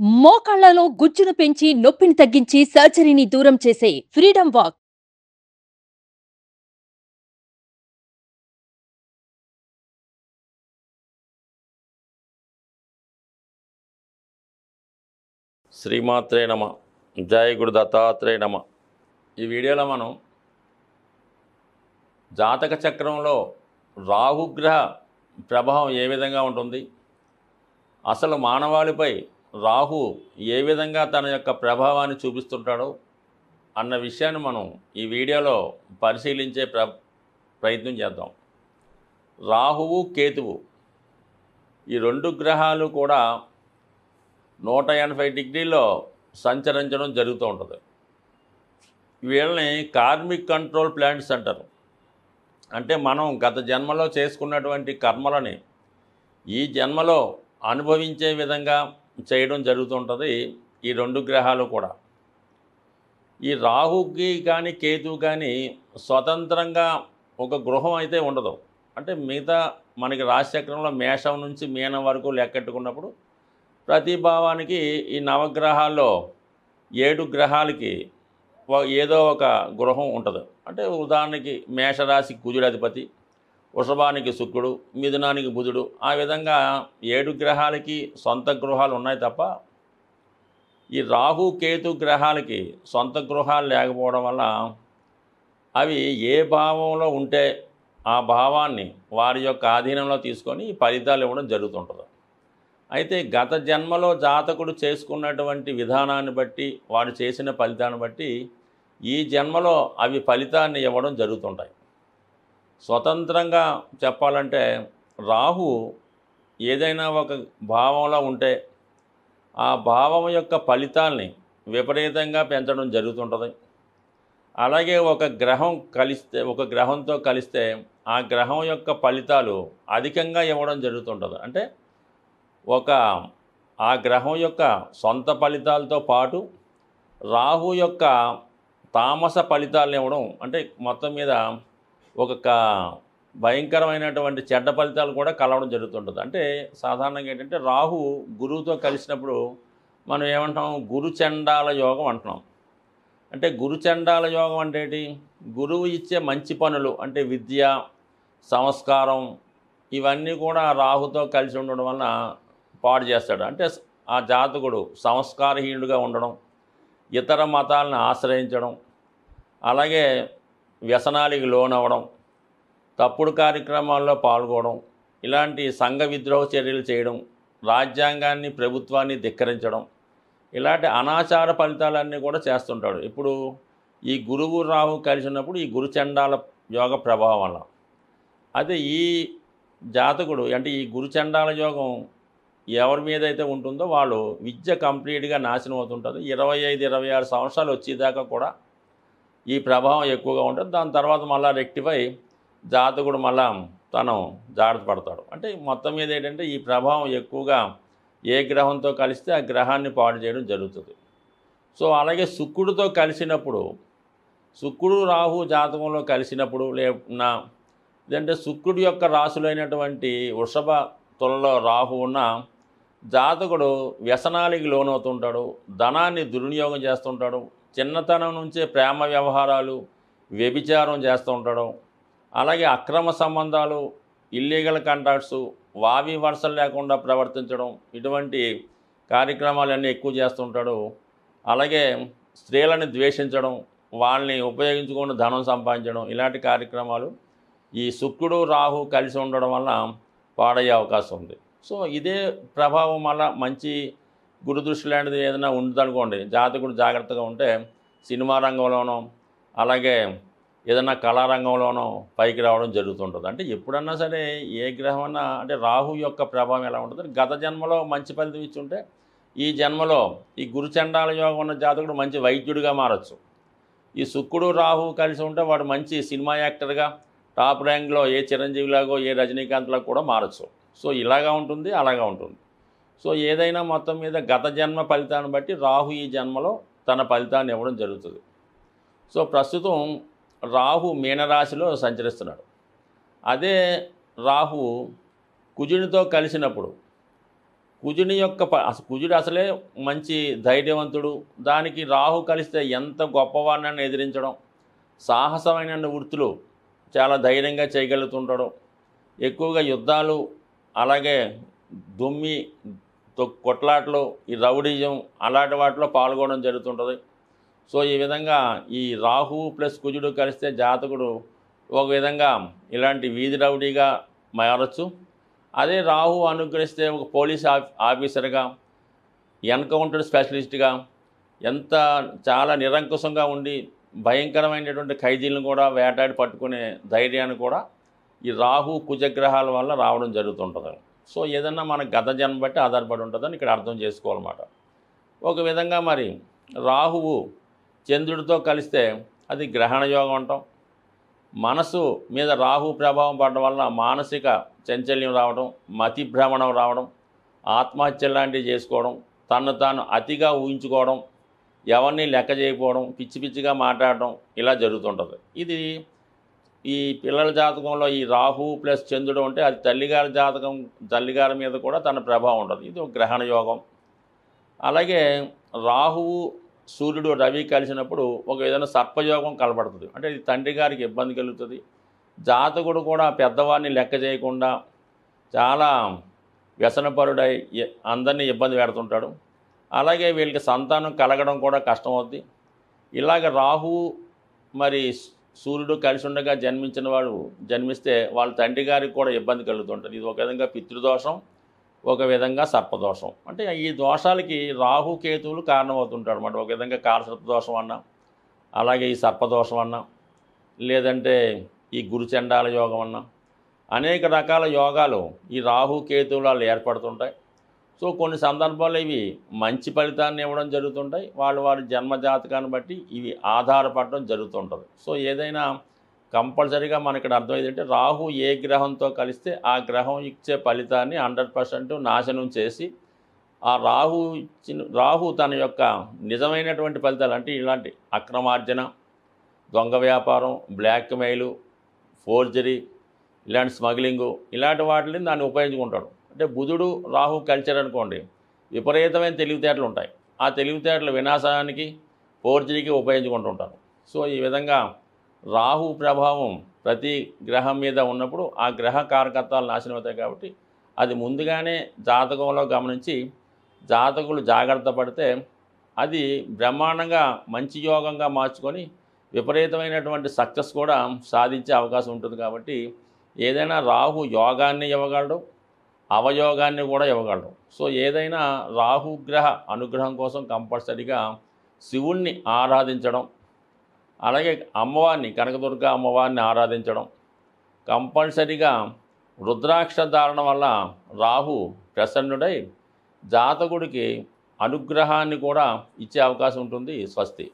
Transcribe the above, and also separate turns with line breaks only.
మోకాళ్లలో గుజ్జును పెంచి నొప్పిని తగ్గించి సర్జరీని దూరం చేసే ఫ్రీడమ్ వాక్.
శ్రీమాత్రే నమ. జయ గురు దత్తాత్రేయ నమ. ఈ వీడియోలో మనం జాతక చక్రంలో రాహుగ్రహ ప్రభావం ఏ విధంగా ఉంటుంది, అసలు మానవాళిపై రాహు ఏ విధంగా తన యొక్క ప్రభావాన్ని చూపిస్తుంటాడో అన్న విషయాన్ని మనం ఈ వీడియోలో పరిశీలించే ప్రయత్నం చేద్దాం. రాహువు కేతువు ఈ రెండు గ్రహాలు కూడా 180 డిగ్రీల్లో సంచరించడం జరుగుతూ ఉంటుంది. వీళ్ళని కార్మిక్ కంట్రోల్ ప్లాంట్స్ అంటారు. అంటే మనం గత జన్మలో చేసుకున్నటువంటి కర్మలని ఈ జన్మలో అనుభవించే విధంగా చేయడం జరుగుతుంటుంది ఈ రెండు గ్రహాలు కూడా. ఈ రాహుకి కానీ కేతువు కానీ స్వతంత్రంగా ఒక గృహం అయితే ఉండదు. అంటే మిగతా మనకి రాశిచక్రంలో మేషం నుంచి మీనం వరకు లెక్కెట్టుకున్నప్పుడు ప్రతి భావానికి ఈ నవగ్రహాల్లో 7 గ్రహాలకి ఏదో ఒక గృహం ఉంటుంది. అంటే ఉదాహరణకి మేషరాశి కుజుడు అధిపతి, వృషభానికి శుక్రుడు, మిథునానికి బుధుడు, ఆ విధంగా 7 గ్రహాలకి సొంత గృహాలు ఉన్నాయి తప్ప ఈ రాహు కేతు గ్రహాలకి సొంత గృహాలు లేకపోవడం వల్ల అవి ఏ భావంలో ఉంటే ఆ భావాన్ని వారి యొక్క ఆధీనంలో తీసుకొని ఫలితాలు ఇవ్వడం జరుగుతుంటుంది. అయితే గత జన్మలో జాతకుడు చేసుకున్నటువంటి విధానాన్ని బట్టి వాడు చేసిన ఫలితాన్ని బట్టి ఈ జన్మలో అవి ఫలితాన్ని ఇవ్వడం జరుగుతుంటాయి. స్వతంత్రంగా చెప్పాలంటే రాహు ఏదైనా ఒక భావంలో ఉంటే ఆ భావం యొక్క ఫలితాల్ని విపరీతంగా పెంచడం జరుగుతుంటుంది. అలాగే ఒక గ్రహంతో కలిస్తే ఆ గ్రహం యొక్క ఫలితాలు అధికంగా ఇవ్వడం జరుగుతుంటుంది. అంటే ఆ గ్రహం యొక్క సొంత ఫలితాలతో పాటు రాహు యొక్క తామస ఫలితాలను ఇవ్వడం, అంటే మొత్తం మీద ఒక భయంకరమైనటువంటి చెడ్డ ఫలితాలు కూడా కలవడం జరుగుతుంటుంది. అంటే సాధారణంగా ఏంటంటే రాహు గురువుతో కలిసినప్పుడు మనం ఏమంటాం, గురుచండాల యోగం అంటున్నాం. అంటే గురుచండాల యోగం అంటే ఏంటి? గురువు ఇచ్చే మంచి పనులు అంటే విద్య, సంస్కారం ఇవన్నీ కూడా రాహుతో కలిసి ఉండడం వలన పాడు చేస్తాడు. అంటే ఆ జాతకుడు సంస్కారహీనుడిగా ఉండడం, ఇతర మతాలను ఆశ్రయించడం, అలాగే వ్యసనాలకి లోనవ్వడం, తప్పుడు కార్యక్రమాల్లో పాల్గొనడం, ఇలాంటి సంఘ విద్రోహ చర్యలు చేయడం, రాజ్యాంగాన్ని ప్రభుత్వాన్ని ధిక్కరించడం, ఇలాంటి అనాచార ఫలితాలన్నీ కూడా చేస్తుంటాడు. ఇప్పుడు ఈ గురువు రాహు కలిసి ఉన్నప్పుడు ఈ గురుచండాల యోగ ప్రభావం వల్ల అదే ఈ జాతకుడు అంటే ఈ గురుచండాల యోగం ఎవరి మీద అయితే ఉంటుందో వాళ్ళు విద్య కంప్లీట్గా నాశనం అవుతుంటుంది. 25-26 సంవత్సరాలు వచ్చేదాకా కూడా ఈ ప్రభావం ఎక్కువగా ఉంటుంది. దాని తర్వాత మళ్ళీ రెక్టిఫై జాతకుడు మళ్ళా తను జాగ్రత్త పడతాడు. అంటే మొత్తం మీద ఏంటంటే ఈ ప్రభావం ఎక్కువగా ఏ గ్రహంతో కలిస్తే ఆ గ్రహాన్ని పాడు చేయడం జరుగుతుంది. సో అలాగే శుక్రుడితో కలిసినప్పుడు, శుక్రుడు రాహు జాతకంలో కలిసినప్పుడు లేదంటే శుక్రుడి యొక్క రాశులైనటువంటి వృషభ తులలో రాహు ఉన్న జాతకుడు వ్యసనాలకి లోనవుతుంటాడు, ధనాన్ని దుర్వినియోగం చేస్తుంటాడు, చిన్నతనం నుంచే ప్రేమ వ్యవహారాలు, వ్యభిచారం చేస్తూ ఉంటాడు, అలాగే అక్రమ సంబంధాలు, ఇల్లీగల్ కాంటాక్ట్స్, వావి వరుసలు లేకుండా ప్రవర్తించడం, ఇటువంటి కార్యక్రమాలన్నీ ఎక్కువ చేస్తుంటాడు. అలాగే స్త్రీలను ద్వేషించడం, వాళ్ళని ఉపయోగించుకొని ధనం సంపాదించడం, ఇలాంటి కార్యక్రమాలు ఈ శుక్రుడు రాహు కలిసి ఉండడం వల్ల పాడయ్యే అవకాశం ఉంది. సో ఇదే ప్రభావం వల్ల మంచి గురుదృష్టి లాంటిది ఏదైనా ఉందనుకోండి, జాతకుడు జాగ్రత్తగా ఉంటే సినిమా రంగంలోనో అలాగే ఏదైనా కళారంగంలోనో పైకి రావడం జరుగుతుంటుంది. అంటే ఎప్పుడన్నా సరే ఏ గ్రహం అన్నా అంటే రాహు యొక్క ప్రభావం ఎలా ఉంటుంది, గత జన్మలో మంచి ఫలితం ఇచ్చుంటే ఈ జన్మలో ఈ గురుచండాల యోగం ఉన్న జాతకుడు మంచి వైద్యుడిగా మారచ్చు. ఈ శుక్రుడు రాహు కలిసి ఉంటే వాడు మంచి సినిమా యాక్టర్గా టాప్ ర్యాంక్లో ఏ చిరంజీవిలాగో ఏ రజనీకాంత్లాగా కూడా మారచ్చు. సో ఇలాగా ఉంటుంది, అలాగా ఉంటుంది. సో ఏదైనా మొత్తం మీద గత జన్మ ఫలితాన్ని బట్టి రాహు ఈ జన్మలో తన ఫలితాన్ని ఇవ్వడం జరుగుతుంది. సో ప్రస్తుతం రాహు మీనరాశిలో కుజుని యొక్క అసలు కుజుడు అసలే మంచి ధైర్యవంతుడు, దానికి రాహు కలిస్తే ఎంత గొప్పవాడిని ఎదిరించడం, సాహసమైన వృత్తులు చాలా ధైర్యంగా చేయగలుగుతుంటాడు, ఎక్కువగా యుద్ధాలు అలాగే దుమ్మి కొట్లాట్లు ఈ రౌడీజం అలాంటి వాటిలో పాల్గొనడం జరుగుతుంటుంది. సో ఈ విధంగా ఈ రాహు ప్లస్ కుజుడు కలిస్తే జాతకుడు ఒక విధంగా ఇలాంటి వీధి రౌడీగా మారచ్చు. అదే రాహు అనుగ్రహిస్తే ఒక పోలీస్ ఆఫీసర్గా, ఎన్కౌంటర్ స్పెషలిస్ట్గా, ఎంత చాలా నిరంకుశంగా ఉండి భయంకరమైనటువంటి ఖైదీలను కూడా వేటాడి పట్టుకునే ధైర్యాన్ని కూడా ఈ రాహు కుజగ్రహాల వల్ల రావడం జరుగుతుంటుంది. సో ఏదన్నా మన గత జన్మ బట్టి ఆధారపడి ఉంటుందని ఇక్కడ అర్థం చేసుకోవాలన్నమాట. ఒక విధంగా మరి రాహువు చంద్రుడితో కలిస్తే అది గ్రహణ యోగం అంటాం. మనసు మీద రాహు ప్రభావం పడడం వల్ల మానసిక చంచల్యం రావడం, మతి భ్రమణం రావడం, ఆత్మహత్య లాంటివి చేసుకోవడం, తను తాను అతిగా ఊహించుకోవడం, ఎవరిని లెక్క చేయకపోవడం, పిచ్చి పిచ్చిగా మాట్లాడడం ఇలా జరుగుతుంటుంది. ఇది ఈ పిల్లల జాతకంలో ఈ రాహు ప్లస్ చంద్రుడు ఉంటే అది తల్లిగారి మీద కూడా తన ప్రభావం ఉంటుంది. ఇది ఒక గ్రహణ యోగం. అలాగే రాహువు సూర్యుడు రవి కలిసినప్పుడు ఒక విధంగా సర్పయోగం కలపడుతుంది. అంటే ఇది తండ్రి గారికి ఇబ్బంది కలుగుతుంది. జాతకుడు కూడా పెద్దవాడిని లెక్క చేయకుండా చాలా వ్యసనపరుడై అందరినీ ఇబ్బంది పెడుతుంటాడు. అలాగే వీళ్ళకి సంతానం కలగడం కూడా కష్టం అవుద్ది. ఇలాగ రాహువు మరి సూర్యుడు కలిసి ఉండగా జన్మిస్తే వాళ్ళ తండ్రి గారికి కూడా ఇబ్బంది కలుగుతుంటుంది. ఇది ఒక విధంగా పితృదోషం, ఒక విధంగా సర్పదోషం. అంటే ఈ దోషాలకి రాహు కేతువులు కారణమవుతుంటాడు అన్నమాట. ఒక విధంగా కాలసర్పదోషం అన్నా, అలాగే ఈ సర్పదోషం అన్నా, లేదంటే ఈ గురుచండాల యోగం అన్నా, అనేక రకాల యోగాలు ఈ రాహు కేతువులు ఏర్పడుతుంటాయి. సో కొన్ని సందర్భాల్లో ఇవి మంచి ఫలితాన్ని ఇవ్వడం జరుగుతుంటాయి. వారి జన్మజాతకాన్ని బట్టి ఇవి ఆధారపడడం జరుగుతుంటుంది. సో ఏదైనా కంపల్సరీగా మనకి ఇక్కడ అర్థం ఏంటంటే రాహు ఏ గ్రహంతో కలిస్తే ఆ గ్రహం ఇచ్చే ఫలితాన్ని 100% నాశనం చేసి ఆ రాహు తన యొక్క నిజమైనటువంటి ఫలితాలు అంటే ఇలాంటి అక్రమార్జన, దొంగ వ్యాపారం, బ్లాక్మెయిలు, ఫోర్జరీ, ఇలాంటి స్మగ్లింగు ఇలాంటి వాటిని దాన్ని ఉపయోగించుకుంటాడు. అంటే బుధుడు రాహు కలిశారు అనుకోండి, విపరీతమైన తెలివితేటలు ఉంటాయి. ఆ తెలివితేటలు వినాశానికి, ఫోర్జరీకి ఉపయోగించుకుంటుంటారు. సో ఈ విధంగా రాహు ప్రభావం ప్రతి గ్రహం మీద ఉన్నప్పుడు ఆ గ్రహ కారకత్వాలు నాశనం అవుతాయి. కాబట్టి అది ముందుగానే జాతకంలో గమనించి జాతకులు జాగ్రత్త పడితే అది బ్రహ్మాండంగా మంచి యోగంగా మార్చుకొని విపరీతమైనటువంటి సక్సెస్ కూడా సాధించే అవకాశం ఉంటుంది. కాబట్టి ఏదైనా రాహు యోగాన్ని ఇవ్వగలడు, అవయోగాన్ని కూడా ఇవ్వగలడు. సో ఏదైనా రాహుగ్రహ అనుగ్రహం కోసం కంపల్సరీగా శివుణ్ణి ఆరాధించడం, అలాగే అమ్మవారిని కనకదుర్గ అమ్మవారిని ఆరాధించడం, కంపల్సరీగా రుద్రాక్ష ధారణ వల్ల రాహు ప్రసన్నుడై జాతకుడికి అనుగ్రహాన్ని కూడా ఇచ్చే అవకాశం ఉంటుంది. స్వస్తి.